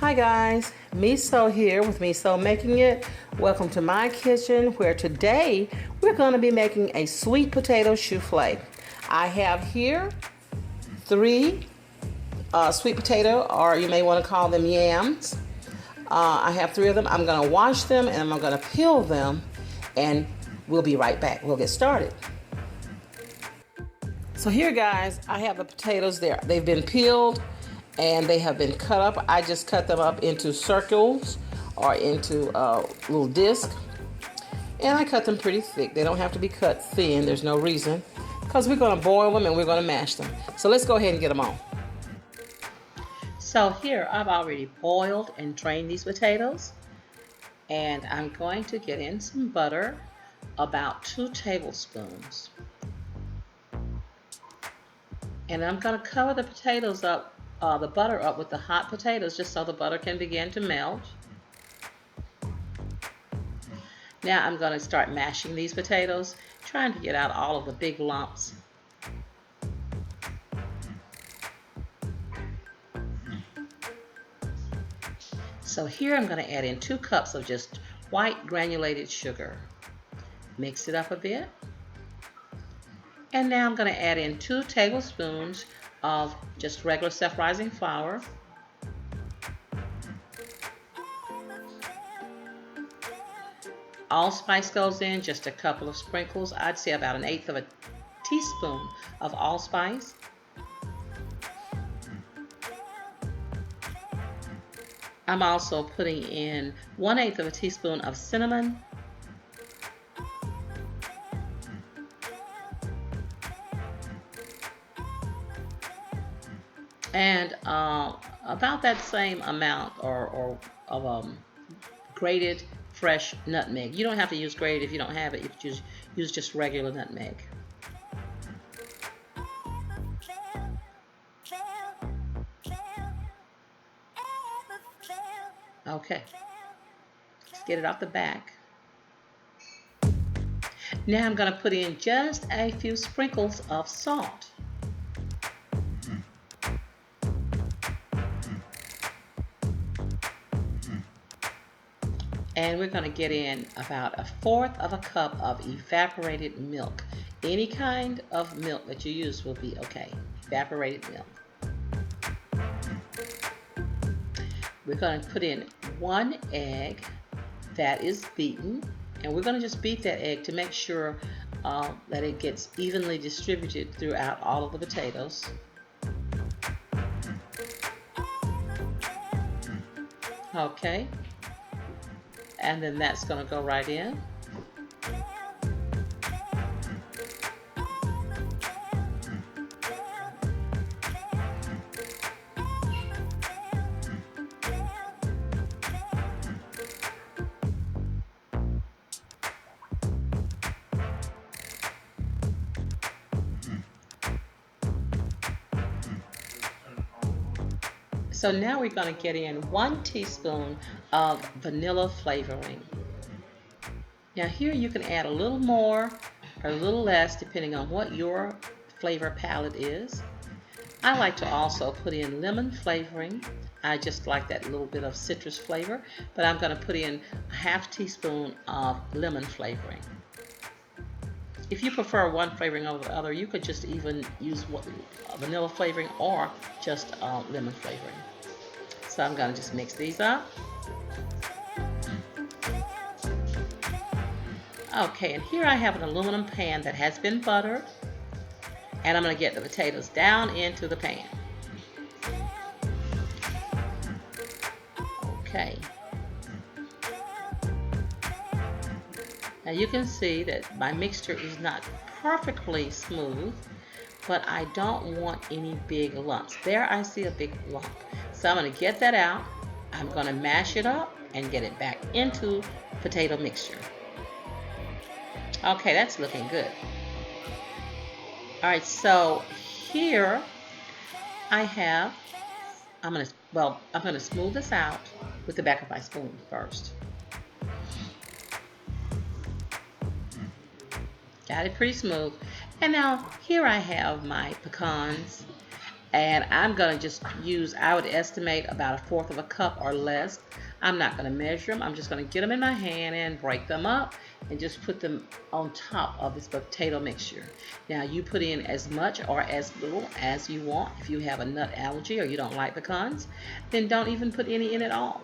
Hi guys, Meso here with Meso Making It. Welcome to my kitchen where today we're going to be making a sweet potato souffle. I have here three sweet potato, or you may want to call them yams. I have three of them. I'm going to wash them and I'm going to peel them, and we'll be right back. We'll get started. So here guys, I have the potatoes there. They've been peeled and they have been cut up. I just cut them up into circles or into a little disc. And I cut them pretty thick. They don't have to be cut thin. There's no reason, because we're going to boil them and we're going to mash them. So let's go ahead and get them on. So here I've already boiled and drained these potatoes. And I'm going to get in some butter, about 2 tablespoons. And I'm going to cover the potatoes up, the butter up with the hot potatoes, just so the butter can begin to melt. Now I'm going to start mashing these potatoes, trying to get out all of the big lumps. So here I'm going to add in 2 cups of just white granulated sugar. Mix it up a bit. And now I'm going to add in 2 tablespoons of just regular self-rising flour. Allspice goes in, just a couple of sprinkles. I'd say about 1/8 of a teaspoon of allspice. I'm also putting in 1/8 of a teaspoon of cinnamon. And about that same amount of grated fresh nutmeg. You don't have to use grated if you don't have it. You could use just regular nutmeg. Okay, let's get it off the back. Now I'm going to put in just a few sprinkles of salt. And we're going to get in about 1/4 of a cup of evaporated milk. Any kind of milk that you use will be okay. Evaporated milk. We're going to put in 1 egg that is beaten. And we're going to just beat that egg to make sure that it gets evenly distributed throughout all of the potatoes. Okay. And then that's going to go right in. So now we're going to get in 1 teaspoon of vanilla flavoring. Now here you can add a little more or a little less depending on what your flavor palette is. I like to also put in lemon flavoring. I just like that little bit of citrus flavor, but I'm going to put in a 1/2 teaspoon of lemon flavoring. If you prefer one flavoring over the other, you could just even use vanilla flavoring or just lemon flavoring. So I'm going to just mix these up. Okay, and here I have an aluminum pan that has been buttered, and I'm going to get the potatoes down into the pan. Okay. Now you can see that my mixture is not perfectly smooth, but I don't want any big lumps. There I see a big lump. So I'm going to get that out. I'm going to mash it up and get it back into potato mixture. Okay, that's looking good. All right, so here I have, I'm going to smooth this out with the back of my spoon first. Got it pretty smooth. And now here I have my pecans. And I'm going to just use, I would estimate about 1/4 of a cup or less. I'm not going to measure them. I'm just going to get them in my hand and break them up and just put them on top of this potato mixture. Now you put in as much or as little as you want. If you have a nut allergy or you don't like pecans, then don't even put any in at all.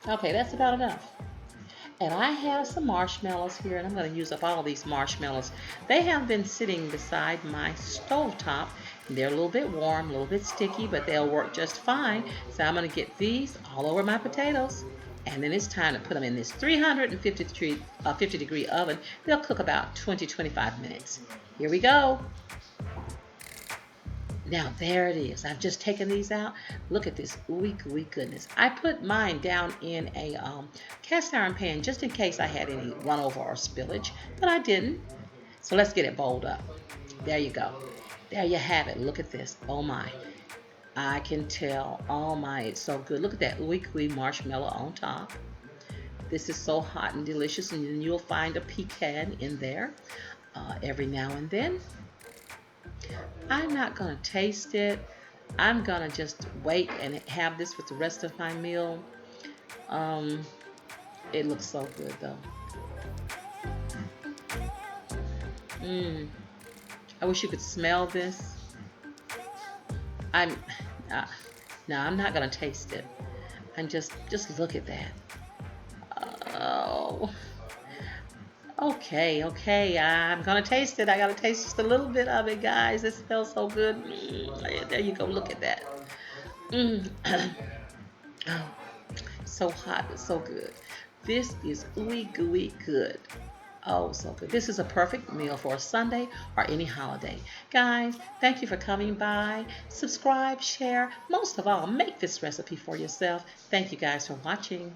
Okay, that's about enough. And I have some marshmallows here, and I'm going to use up all of these marshmallows. They have been sitting beside my stove top. They're a little bit warm, a little bit sticky, but they'll work just fine. So I'm going to get these all over my potatoes. And then it's time to put them in this 50-degree oven. They'll cook about 20-25 minutes. Here we go. Now there it is. I've just taken these out. Look at this ooey gooey goodness. I put mine down in a cast iron pan just in case I had any run over or spillage, but I didn't. So let's get it bowled up. There you go. There you have it. Look at this. Oh my. I can tell. Oh my, it's so good. Look at that ooey gooey marshmallow on top. This is so hot and delicious, and then you'll find a pecan in there every now and then. I'm not going to taste it. I'm going to just wait and have this with the rest of my meal. Um, it looks so good though. Mmm. I wish you could smell this. I'm, uh, no, I'm not going to taste it. I'm just look at that. Oh, okay. I'm going to taste it. I got to taste just a little bit of it, guys. It smells so good. There you go. Look at that. Mm. Oh, so hot, but so good. This is ooey gooey good. Oh, so good. This is a perfect meal for a Sunday or any holiday. Guys, thank you for coming by. Subscribe, share, most of all, make this recipe for yourself. Thank you guys for watching.